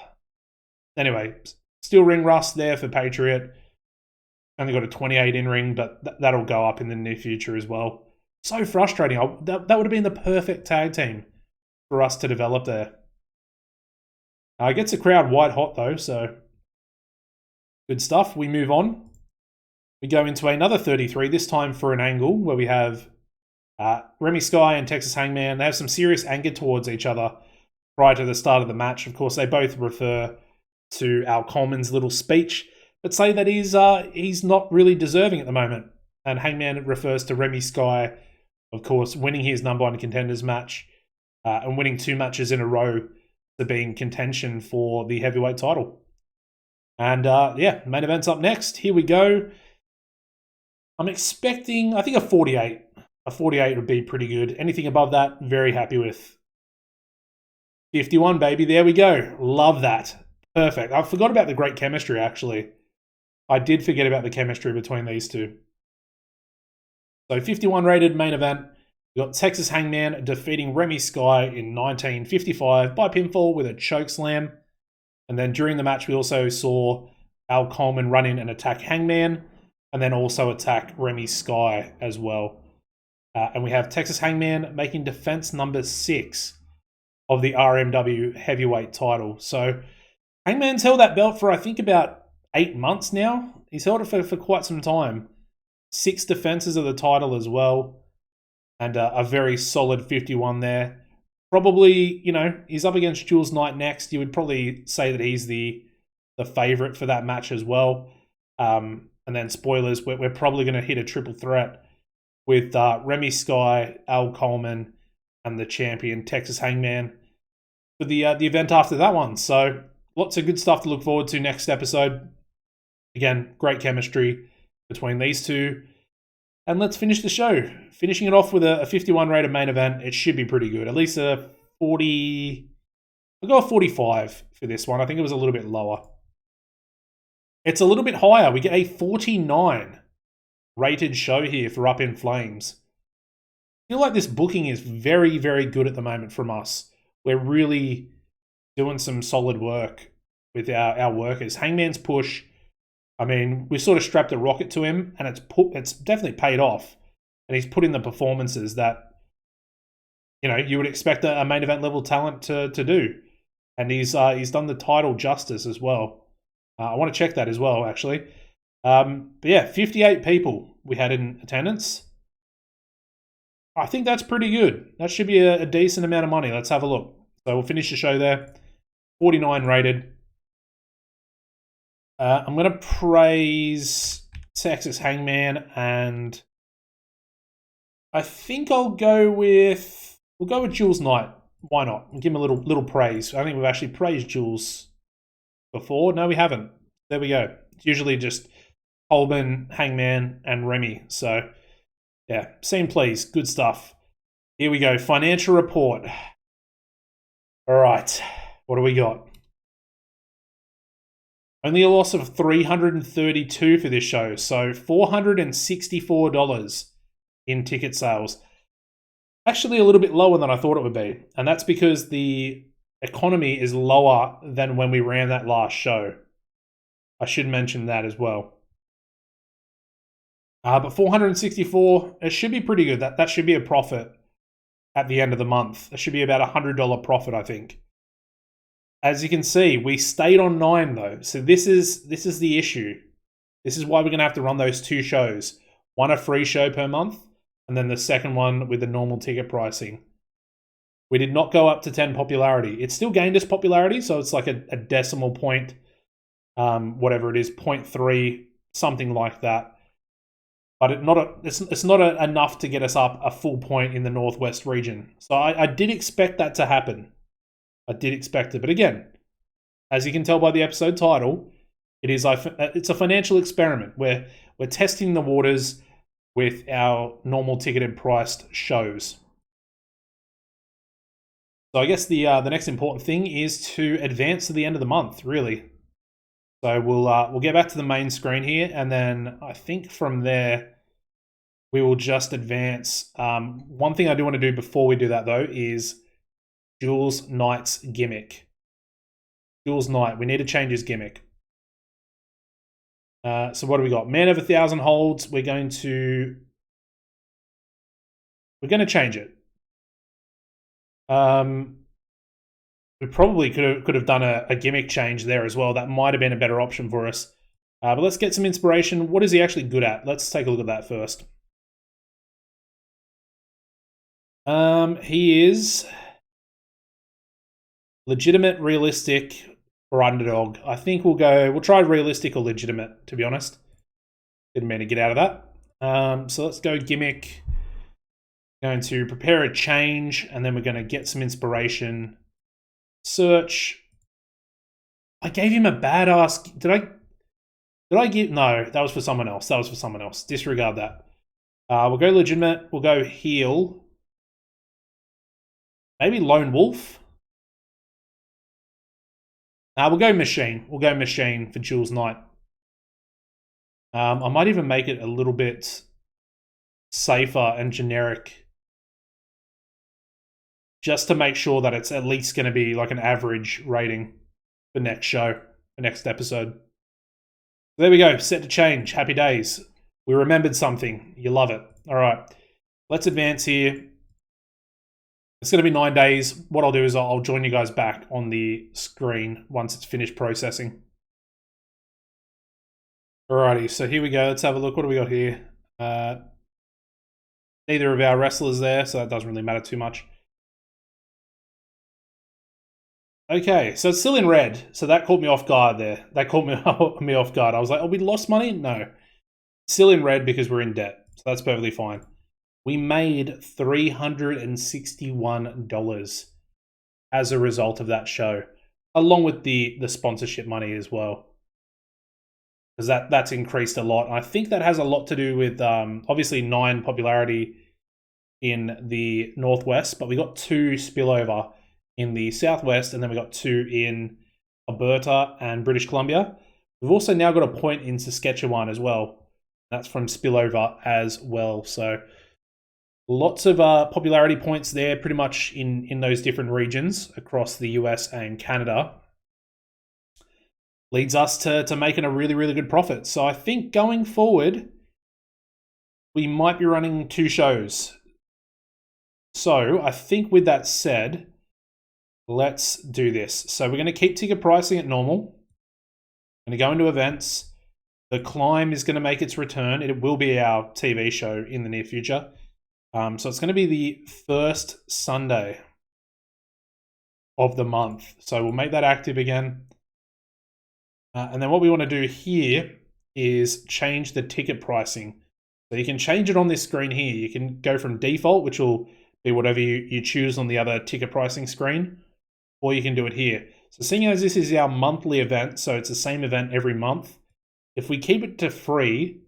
Anyway, still ring rust there for Patriot. Only got a 28 in ring, but that'll go up in the near future as well. So frustrating. That would have been the perfect tag team for us to develop there. It gets the crowd white hot though, so good stuff. We move on. We go into another 33, this time for an angle where we have Remy Sky and Texas Hangman. They have some serious anger towards each other prior to the start of the match. Of course, they both refer to Al Coleman's little speech, but say that he's not really deserving at the moment. And Hangman refers to Remy Sky, of course, winning his number one contenders match and winning 2 matches in a row to be in contention for the heavyweight title. And yeah, main event's up next. Here we go. I'm expecting, I think a 48. A 48 would be pretty good. Anything above that, very happy with. 51, baby. There we go. Love that. Perfect. I forgot about the great chemistry, actually. I did forget about the chemistry between these two. So 51 rated main event. We got Texas Hangman defeating Remy Sky in 1955 by pinfall with a choke slam. And then during the match, we also saw Al Coleman run in and attack Hangman, and then also attack Remy Sky as well. And we have Texas Hangman making defense number 6 of the RMW heavyweight title. So Hangman's held that belt for, I think, about 8 months now. He's held it for quite some time. 6 defenses of the title as well. And a very solid 51 there. Probably, he's up against Jules Knight next. You would probably say that he's the favorite for that match as well. And then spoilers, we're probably going to hit a triple threat with Remy Sky, Al Coleman, and the champion Texas Hangman for the event after that one. So lots of good stuff to look forward to next episode. Again, great chemistry between these two. And let's finish the show. Finishing it off with a 51 rated main event. It should be pretty good. At least a 40... I'll go a 45 for this one. I think it was a little bit lower. It's a little bit higher. We get a 49 rated show here for Up in Flames. I feel like this booking is very, very good at the moment from us. We're really doing some solid work with our workers. Hangman's push, I mean, we sort of strapped a rocket to him, and it's definitely paid off. And he's put in the performances that, you would expect a main event level talent to do. And he's done the title justice as well. I want to check that as well, actually. But yeah, 58 people we had in attendance. I think that's pretty good. That should be a decent amount of money. Let's have a look. So we'll finish the show there. 49 rated. I'm going to praise Texas Hangman, and I think we'll go with Jules Knight. Why not? Give him a little praise. I think we've actually praised Jules before. No, we haven't. There we go. It's usually just Coleman, Hangman, and Remy. So, yeah, scene please. Good stuff. Here we go. Financial report. All right. What do we got? Only a loss of $332 for this show. So, $464 in ticket sales. Actually, a little bit lower than I thought it would be. And that's because the economy is lower than when we ran that last show. I should mention that as well. But 464, it should be pretty good. That should be a profit at the end of the month. It should be about $100 profit, I think. As you can see, we stayed on 9 though. So this is the issue. This is why we're going to have to run those 2 shows. One a free show per month, and then the second one with the normal ticket pricing. We did not go up to 10 popularity. It still gained us popularity, so it's like a decimal point, whatever it is, 0.3, something like that. but it's not enough to get us up a full point in the Northwest region. So I did expect that to happen. I did expect it. But again, as you can tell by the episode title, it's a financial experiment where we're testing the waters with our normal ticketed priced shows. So I guess the next important thing is to advance to the end of the month, really. So we'll get back to the main screen here, and then I think from there we will just advance. One thing I do want to do before we do that though is Jules Knight's gimmick. Jules Knight, we need to change his gimmick. So what do we got? Man of 1,000 holds. We're going to change it. We probably could have done a gimmick change there as well. That might have been a better option for us. But let's get some inspiration. What is he actually good at? Let's take a look at that first. He is legitimate, realistic, or underdog. I think we'll try realistic or legitimate, to be honest. Didn't mean to get out of that. So let's go gimmick. Going to prepare a change, and then we're going to get some inspiration. Search. I gave him a badass. Did I give? No, that was for someone else. Disregard that. We'll go legitimate. We'll go heal. Maybe lone wolf. We'll go machine. We'll go machine for Jules Knight. I might even make it a little bit safer and generic, just to make sure that it's at least going to be like an average rating for next show, for next episode. There we go. Set to change. Happy days. We remembered something. You love it. All right. Let's advance here. It's going to be 9 days. What I'll do is I'll join you guys back on the screen once it's finished processing. Alrighty, so here we go. Let's have a look. What do we got here? Neither of our wrestlers there, so that doesn't really matter too much. Okay, so it's still in red. So that caught me off guard there. That caught me off guard. I was like, oh, we lost money? No. Still in red because we're in debt. So that's perfectly fine. We made $361 as a result of that show, along with the sponsorship money as well. Because that's increased a lot. And I think that has a lot to do with, obviously, 9 popularity in the Northwest, but we got 2 spillover in the Southwest, and then we got 2 in Alberta and British Columbia. We've also now got a point in Saskatchewan as well. That's from spillover as well. So lots of popularity points there, pretty much in those different regions across the US and Canada. Leads us to making a really, really good profit. So I think going forward, we might be running 2 shows. So I think with that said, let's do this. So we're going to keep ticket pricing at normal. Going to go into events. The Climb is going to make its return. It will be our TV show in the near future. So it's going to be the first Sunday of the month. So we'll make that active again. And then what we want to do here is change the ticket pricing. So you can change it on this screen here. You can go from default, which will be whatever you choose on the other ticket pricing screen, or you can do it here. So seeing as this is our monthly event, so it's the same event every month, if we keep it to free,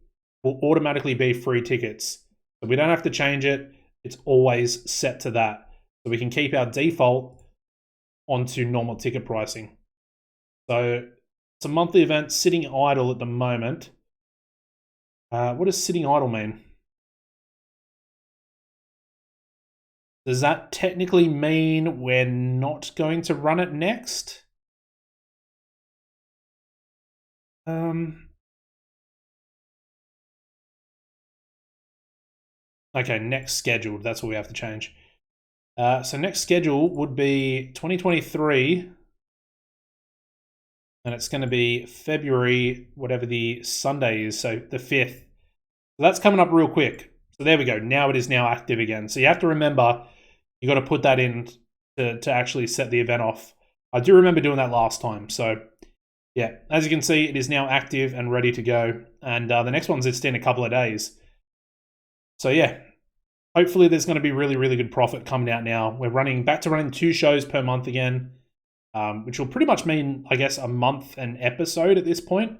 we'll automatically be free tickets. So we don't have to change it. It's always set to that. So we can keep our default onto normal ticket pricing. So it's a monthly event, sitting idle at the moment. What does sitting idle mean? Does that technically mean we're not going to run it next? Okay, next scheduled. That's what we have to change. So next schedule would be 2023. And it's going to be February, whatever the Sunday is, so the 5th. So that's coming up real quick. So there we go. Now it is now active again. So you have to remember, you got to put that in to actually set the event off. I do remember doing that last time. So yeah, as you can see, it is now active and ready to go. And the next one's just in a couple of days. So yeah, hopefully there's going to be really, really good profit coming out now. We're back to running 2 shows per month again, which will pretty much mean, I guess, a month an episode at this point,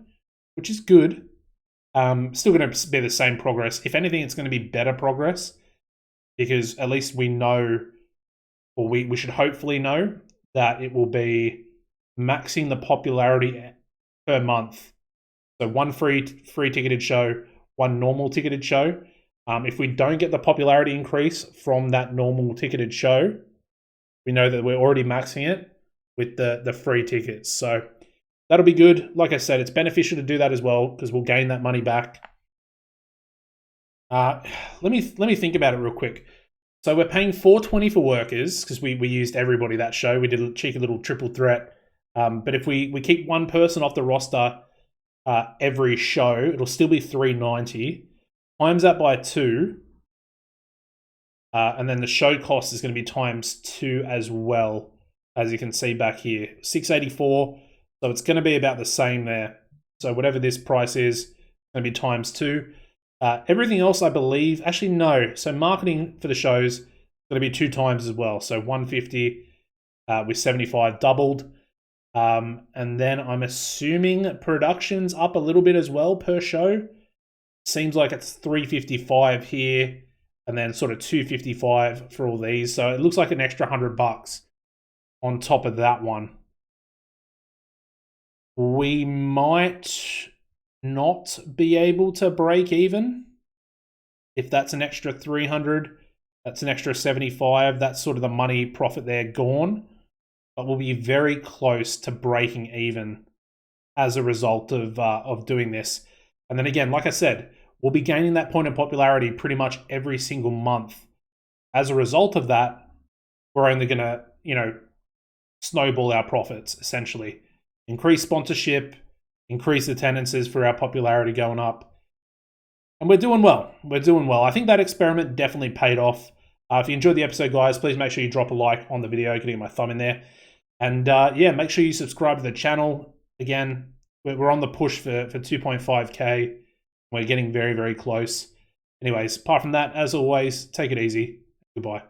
which is good. Still going to be the same progress. If anything, it's going to be better progress because at least we know, or we should hopefully know, that it will be maxing the popularity per month. So 1 free ticketed show, 1 normal ticketed show. If we don't get the popularity increase from that normal ticketed show, we know that we're already maxing it with the free tickets. So that'll be good. Like I said, it's beneficial to do that as well because we'll gain that money back. Let me think about it real quick. So we're paying $4.20 for workers because we used everybody that show. We did a cheeky little triple threat. But if we keep 1 person off the roster every show, it'll still be $3.90. Times that by 2. And then the show cost is going to be times 2 as well, as you can see back here. $6.84. So it's going to be about the same there. So whatever this price is, it's going to be times 2. Everything else, I believe, actually no. So marketing for the shows is going to be 2 times as well. So $150 with $75 doubled. And then I'm assuming production's up a little bit as well per show. Seems like it's $355 here, and then sort of $255 for all these. So it looks like an extra $100 on top of that one. We might not be able to break even. If that's an extra $300, that's an extra $75. That's sort of the money profit there gone. But we'll be very close to breaking even as a result of doing this. And then again, like I said, we'll be gaining that point of popularity pretty much every single month. As a result of that, we're only going to, snowball our profits, essentially. Increase sponsorship, increase attendances for our popularity going up. And we're doing well. We're doing well. I think that experiment definitely paid off. If you enjoyed the episode, guys, please make sure you drop a like on the video, getting my thumb in there. And yeah, make sure you subscribe to the channel. Again, we're on the push for 2.5K. We're getting very, very close. Anyways, apart from that, as always, take it easy. Goodbye.